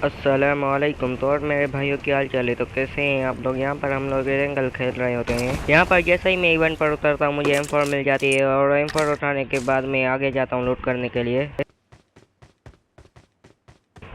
अस्सलामुअलैकुम। तो और मेरे भाइयों की हाल चाल है, तो कैसे हैं आप लोग। यहाँ पर हम लोग एरेंगल खेल रहे होते हैं। यहाँ पर जैसे ही मैं इवेंट पर उतरता हूँ मुझे M4 मिल जाती है और M4 उठाने के बाद मैं आगे जाता हूँ लूट करने के लिए।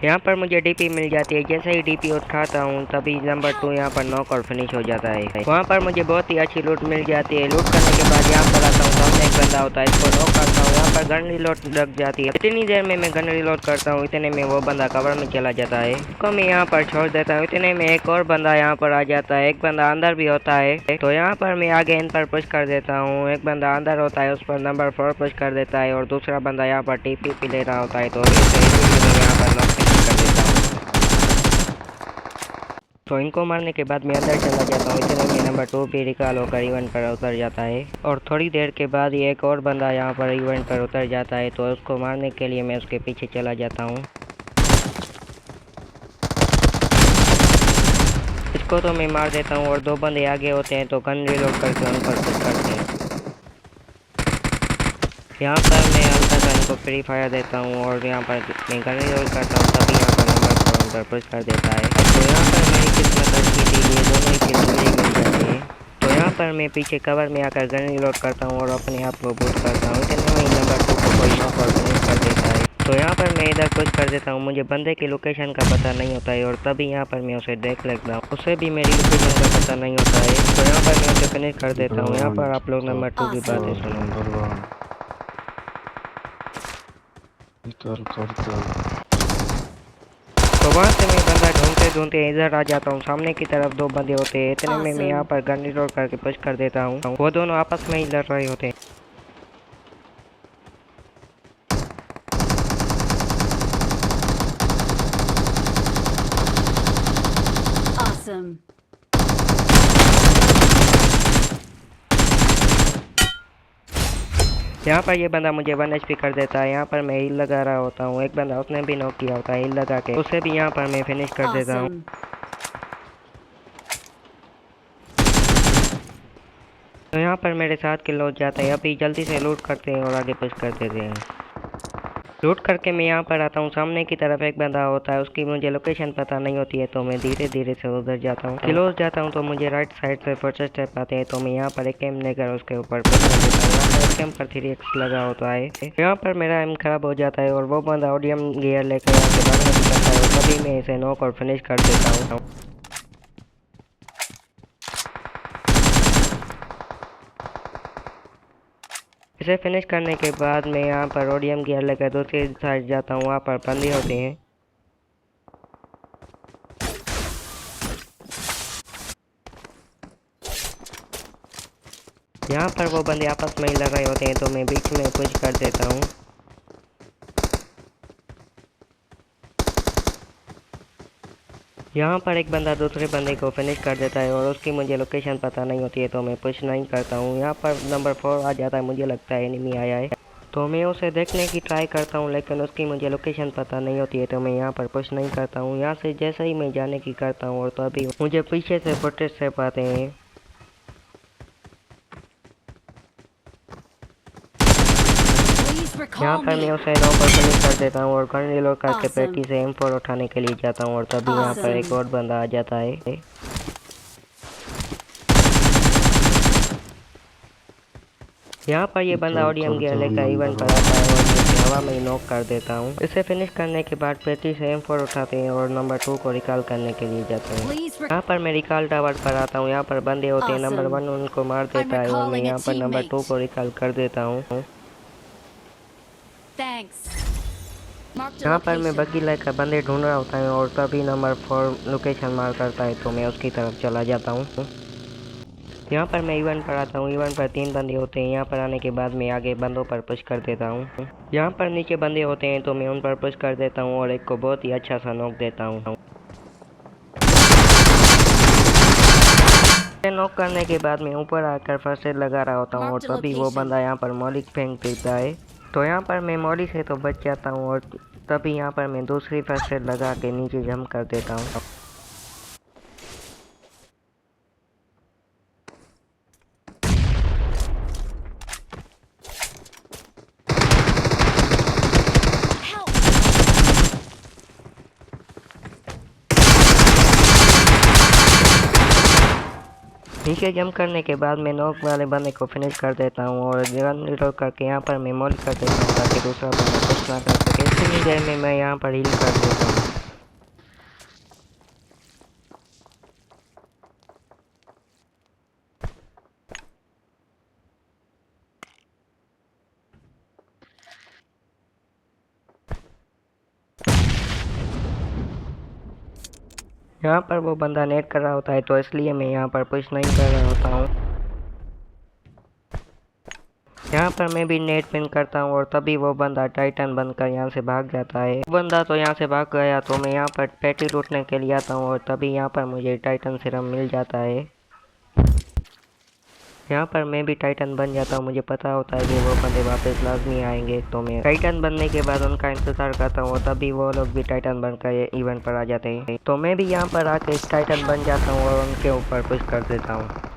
यहाँ पर मुझे डीपी मिल जाती है। जैसे ही डीपी उठाता हूँ तभी नंबर 2 यहाँ पर नॉक और फिनिश हो जाता है। वहाँ पर मुझे बहुत ही अच्छी लूट मिल जाती है। लूट करने के बाद यहाँ पर आता हूँ, सामने एक बंदा होता है, इसको नॉक करता हूँ। यहाँ पर गन रिलोड लग जाती है। इतनी देर में मैं गन रिलोड करता हूँ, इतने में वो बंदा कवर में चला जाता है। इसको मैं यहाँ पर छोड़ देता हूँ। इतने में एक और बंदा यहाँ पर आ जाता है। एक बंदा अंदर भी होता है, तो यहाँ पर मैं आगे इन पर पुश कर देता हूँ। एक बंदा अंदर होता है, उस पर नंबर 4 पुश कर देता है और दूसरा बंदा यहाँ पर टीपी ले रहा होता है, तो इसीलिए मैं यहाँ पर नॉक कर देता हूँ। तो इनको मारने के बाद मैं अंदर चला जाता हूँ। इतने में नंबर 2 भी रिकॉल होकर इवेंट पर उतर जाता है और थोड़ी देर के बाद ही एक और बंदा यहाँ पर इवेंट पर उतर जाता है, तो उसको मारने के लिए मैं उसके पीछे चला जाता हूँ। इसको तो मैं मार देता हूँ और दो बंदे आगे होते हैं, तो गन रिलोड करके उन पर पुश करते हैं। यहाँ पर मैं हल्का सा इनको फ्री फायर देता हूँ और यहाँ पर मैं गन रिलोड करता हूँ, तभी यहाँ पर नंबर 4 उन पर पुश कर देता है। तो यहाँ पर मेरी किस्मत अच्छी थी, ये दोनों ही किल मुझे मिल जाते हैं। तो यहाँ पर मैं पीछे कवर में आकर गन रिलोड करता हूँ और अपने आप को बूट करता हूँ। इतने में नंबर 2 को कोई नॉक और फिनिश कर देता है। तो यहाँ पर मैं इधर पुश कर देता हूँ। मुझे बंदे की लोकेशन का पता नहीं होता है और तभी यहाँ पर मैं उसे देख लेता हूँ। उसे भी मेरी लोकेशन का पता नहीं होता है, तो यहाँ पर मैं उसे फिनिश कर देता हूँ। यहाँ पर आप लोग नंबर 2 की बातें सुनो। तो वहाँ से मैं बंदा ढूंढते ढूंढते इधर आ जाता हूँ। सामने की तरफ दो बंदे होते हैं। इतने में मैं यहाँ पर गन रिलोड करके पुश कर देता हूँ। वो दोनों आपस में ही लड़ रहे होते हैं। Awesome. यहाँ पर ये बंदा मुझे 1 HP कर देता है। यहाँ पर मैं हील लगा रहा होता हूँ। एक बंदा उसने भी नॉक किया होता है हील लगा के, उसे भी यहाँ पर मैं फिनिश कर देता हूँ। Awesome. तो यहाँ पर मेरे साथ किल हो जाता है। अभी जल्दी से लूट करते हैं और आगे पुश कर देते हैं। लूट करके मैं यहाँ पर आता हूँ। सामने की तरफ एक बंदा होता है, उसकी मुझे लोकेशन पता नहीं होती है, तो मैं धीरे धीरे से उधर जाता हूँ। क्लोज जाता हूँ तो मुझे राइट साइड से फर्स्ट स्टेप आते हैं, तो मैं यहाँ पर एक एम लेकर उसके ऊपर पुश कर देता हूँ। यहाँ पर एक एम पर 3x लगा होता है। यहाँ पर मेरा एम खराब हो जाता है और वो बंदा ओडियम गियर लेकर यहाँ से भागने निकलता है और तभी मैं इसे नॉक और फिनिश कर देता हूँ। इसे फिनिश करने के बाद मैं यहाँ पर ओडियम गियर लेकर दूसरी साइड जाता हूँ। वहाँ पर बंदे होते हैं। यहाँ पर वो बंदे आपस में ही लड़ रहे होते हैं, तो मैं बीच में पुश कर देता हूँ। यहाँ पर एक बंदा दूसरे बंदे को फिनिश कर देता है और उसकी मुझे लोकेशन पता नहीं होती है, तो मैं पुश नहीं करता हूँ। यहाँ पर नंबर 4 आ जाता है, मुझे लगता है एनिमी आया है, तो मैं उसे देखने की ट्राई करता हूँ, लेकिन उसकी मुझे लोकेशन पता नहीं होती है, तो मैं यहाँ पर पुश नहीं करता हूँ। यहाँ से जैसे ही मैं जाने की करता हूँ और तो अभी मुझे पीछे से फुटेज से पाते हैं। यहाँ पर मैं उसे नॉक और फिनिश कर देता हूँ और गन रिलोड करके पेटी से M4 उठाने के लिए जाता हूँ और तभी यहाँ पर एक और बंदा आ जाता है। यहाँ पर ये बंदा ओडियम गियर लेकर इवेंट पर आता है और मैं इसे हवा में ही नॉक कर देता हूँ। इसे फिनिश करने के बाद पेटी से M4 उठाते हैं और नंबर 2 को रिकॉल करने के लिए जाते हैं। यहाँ पर मैं रिकॉल टावर पर आता हूँ। यहाँ पर बंदे होते हैं। नंबर 1 उनको मार देता है और मैं यहाँ पर नंबर 2 को रिकॉल कर देता हूँ। यहाँ पर मैं बग्गी लेकर बंदे ढूंढ रहा होता है और तभी नंबर 4 लोकेशन मार करता है, तो मैं उसकी तरफ चला जाता हूँ। यहाँ पर मैं इवेंट पर आता हूँ। इवेंट पर 3 बंदे होते हैं। यहाँ पर आने के बाद मैं आगे बंदों पर पुश कर देता हूँ। यहाँ पर नीचे बंदे होते हैं, तो मैं उन पर पुश कर देता हूँ और एक को बहुत ही अच्छा सा नॉक देता हूँ। नॉक करने के बाद मैं ऊपर आकर फर्स्ट एड लगा रहा होता हूँ और तभी वो बंदा यहाँ पर मौलिक फेंक देता है, तो यहाँ पर मैं मौली से तो बच जाता हूँ और तभी यहाँ पर मैं दूसरी फर्स्ट एड लगा के नीचे जंप कर देता हूँ। नीचे जंप करने के बाद मैं नॉक वाले बंदे को फिनिश कर देता हूँ और गन रिलोड करके यहाँ पर मैं मॉल कर देता हूँ ताकि दूसरा बंदा कुछ ना कर सके। इतनी देर में मैं यहाँ पर हील कर देता हूँ। यहाँ पर वो बंदा नेट कर रहा होता है तो इसलिए मैं यहाँ पर पुश नहीं कर रहा होता हूँ। यहाँ पर मैं भी नेट पिन करता हूँ और तभी वो बंदा टाइटन बनकर यहाँ से भाग जाता है। वो बंदा तो यहाँ से भाग गया तो मैं यहाँ पर पैटी लूटने के लिए आता हूँ और तभी यहाँ पर मुझे टाइटन सीरम मिल जाता है। यहाँ पर मैं भी टाइटन बन जाता हूँ। मुझे पता होता है कि वो बंदे वापस लाजमी आएंगे तो मैं टाइटन बनने के बाद उनका इंतजार करता हूँ और तभी वो लोग भी टाइटन बनकर इवेंट पर आ जाते हैं। तो मैं भी यहाँ पर आके टाइटन बन जाता हूँ और उनके ऊपर पुश कर देता हूँ।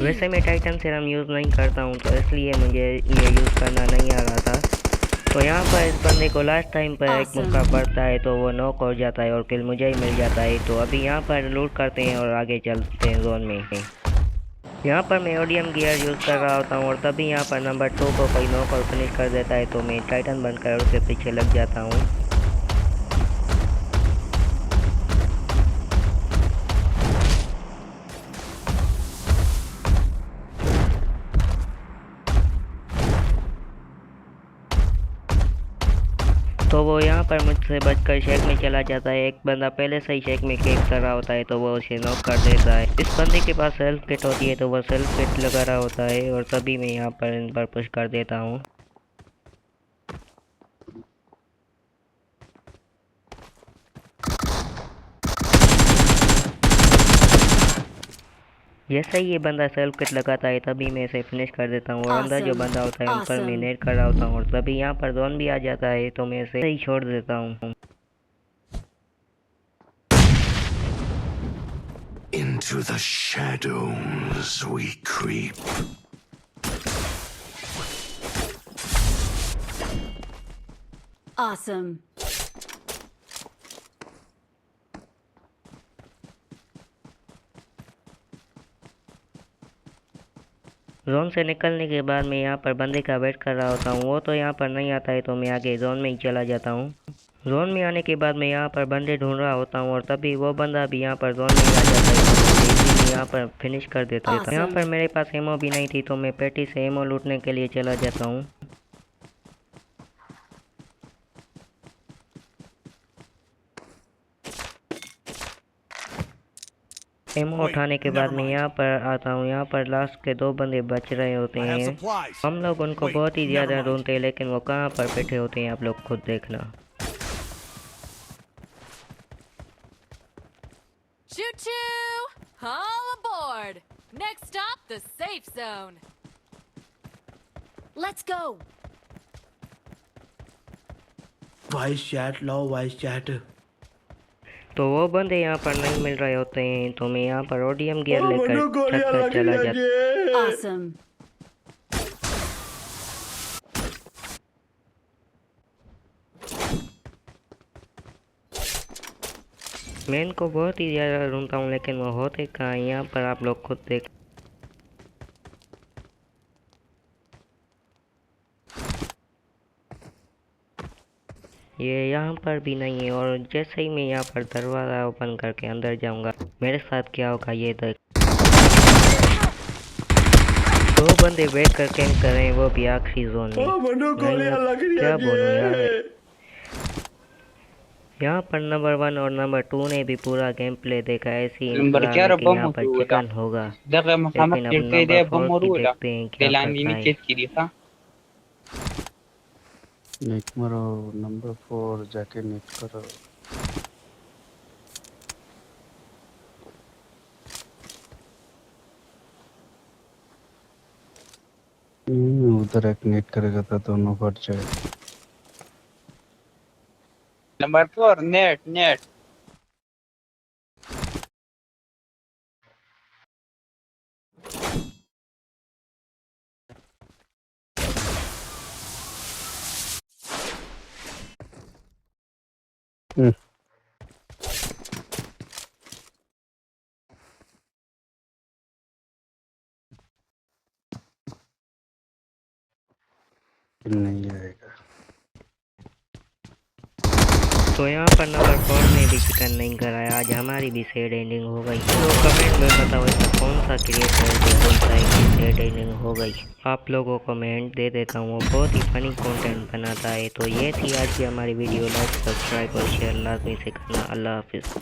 वैसे मैं टाइटन सीरम यूज़ नहीं करता हूँ तो इसलिए मुझे ये यूज़ करना नहीं आ रहा था। तो यहाँ पर इस बंदे को लास्ट टाइम पर एक मौका पड़ता है तो वो नॉक हो जाता है और किल मुझे ही मिल जाता है। तो अभी यहाँ पर लूट करते हैं और आगे चलते हैं जोन में। यहाँ पर मैं ओडियम गियर यूज़ कर रहा होता हूँ और तभी यहाँ पर नंबर 2 को कोई नॉक और फिनिश कर देता है तो मैं टाइटन बनकर उसके पीछे लग जाता हूँ। तो वो यहाँ पर मुझसे बचकर शेक में चला जाता है। एक बंदा पहले से ही शेक में केक कर रहा होता है तो वो उसे नॉक कर देता है। इस बंदे के पास सेल्फ किट होती है तो वो सेल्फ किट लगा रहा होता है और तभी मैं यहाँ पर इन पर पुश कर देता हूँ। जैसे ही ये बंदा सेल्फ किट लगाता है तभी मैं इसे फिनिश कर देता हूँ और अंदर जो बंदा होता है उन पर मैं नेट कर रहा होता हूँ और तभी यहाँ पर जोन भी आ जाता है तो मैं इसे ही छोड़ देता हूँ। Into the shadows we creep. Awesome. Zone से निकलने के बाद मैं यहाँ पर बंदे का वेट कर रहा होता हूँ। वो तो यहाँ पर नहीं आता है तो मैं आगे जोन में ही चला जाता हूँ। जोन में आने के बाद मैं यहाँ पर बंदे ढूंढ रहा होता हूँ और तभी वो बंदा भी यहाँ पर जोन में ही आ जाता है तो मैं यहाँ पर फिनिश कर देता हूँ। यहाँ पर मेरे पास एमो भी नहीं थी तो मैं पेटी से एमो लूटने के लिए चला जाता हूँ। एमो उठाने के बाद मैं यहाँ पर आता हूँ। यहाँ पर लास्ट के 2 बंदे बच रहे होते हैं। हम लोग उनको बहुत ही ज़्यादा ढूंढते हैं लेकिन वो कहाँ पर बैठे होते हैं आप लोग खुद देखना। Choo choo! All aboard! Next stop, the safe zone. Let's go. Voice chat low, voice chat. तो वो बंदे यहाँ पर नहीं मिल रहे होते हैं तो मैं यहाँ पर ओडियम गियर लेकर छत पर चला जाता। Awesome. मैं इनको बहुत ही ज़्यादा ढूंढता हूँ लेकिन वो होते कहाँ हैं यहाँ पर आप लोग खुद देख। ये यहाँ पर भी नहीं है और जैसे ही मैं यहाँ पर दरवाज़ा ओपन करके अंदर जाऊँगा मेरे साथ क्या होगा ये देख। 2 बंदे वेट कर कैंप कर रहे हैं वो भी आखिरी जोन में। क्या बोलूँ यार। यहाँ पर नंबर 1 और नंबर 2 ने भी पूरा गेम प्ले देखा ऐसी यहाँ पर चिकन होगा लेकिन अब नंबर 4 की देखते हैं क्या करता है। नेट मारो नंबर 4 जाके नेट करो। उधर एक नेट करेगा तो दोनों फट जाए। Number 4 net net. नहीं आएगा। तो यहाँ पर नंबर 4 ने भी चिकन नहीं कराया। आज हमारी भी सैड एंडिंग हो गई। तो कमेंट में बताओ ऐसा कौन सा क्रिएटर है जो बोलता है कि सैड एंडिंग हो गई। आप लोगों को मैं हिंट दे देता हूँ, वो बहुत ही फनी कंटेंट बनाता है। तो ये थी आज की हमारी वीडियो। लाइक सब्सक्राइब और शेयर लाजमी से करना। अल्लाह हाफिज़।